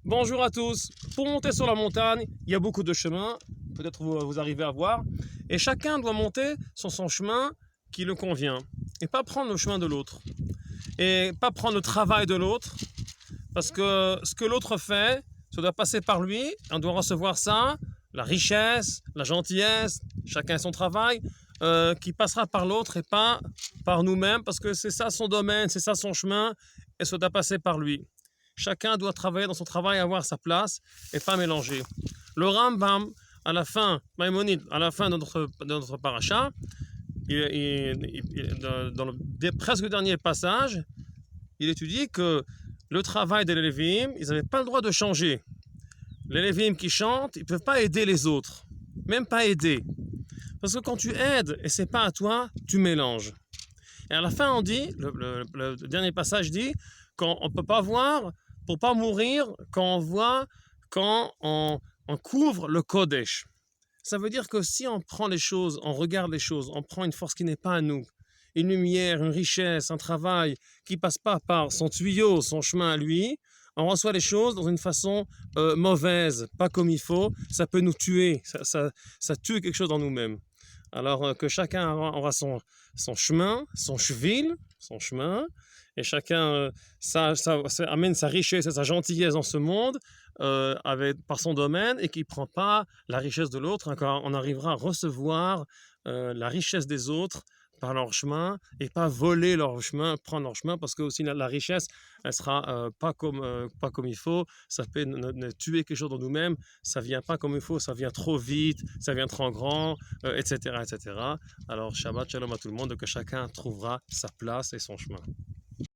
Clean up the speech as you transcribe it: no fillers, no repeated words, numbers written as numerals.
Bonjour à tous. Pour monter sur la montagne, il y a beaucoup de chemins, peut-être vous arrivez à voir, et chacun doit monter sur son chemin qui le convient, et pas prendre le chemin de l'autre, et pas prendre le travail de l'autre, parce que ce que l'autre fait, ça doit passer par lui, on doit recevoir ça, la richesse, la gentillesse, chacun son travail, qui passera par l'autre et pas par nous-mêmes, parce que c'est ça son domaine, c'est ça son chemin, et ça doit passer par lui. Chacun doit travailler dans son travail, avoir sa place et pas mélanger. Le Rambam, à la fin, Maïmonide, à la fin de notre paracha, dans le presque dernier passage, il étudie que le travail des Lévi'im, ils n'avaient pas le droit de changer. Les Lévi'im qui chantent, ils ne peuvent pas aider les autres, même pas aider. Parce que quand tu aides et c'est pas à toi, tu mélanges. Et à la fin, on dit, le dernier passage dit, qu'on ne peut pas voir, pour pas mourir, quand on couvre le Kodesh. Ça veut dire que si on prend les choses, on regarde les choses, on prend une force qui n'est pas à nous, une lumière, une richesse, un travail qui passe pas par son tuyau, son chemin à lui, on reçoit les choses dans une façon mauvaise, pas comme il faut, ça peut nous tuer, ça tue quelque chose dans nous-mêmes. Alors que chacun aura son chemin, son cheville, son chemin, et chacun amène sa richesse et sa gentillesse dans ce monde par son domaine et qui ne prend pas la richesse de l'autre. Encore, on arrivera à recevoir la richesse des autres par leur chemin et pas voler leur chemin, prendre leur chemin, parce que aussi la richesse, elle sera pas comme il faut, ça peut tuer quelque chose dans nous-mêmes, ça vient pas comme il faut, ça vient trop vite, ça vient trop grand, etc., etc. Alors Shabbat Shalom à tout le monde, que chacun trouvera sa place et son chemin.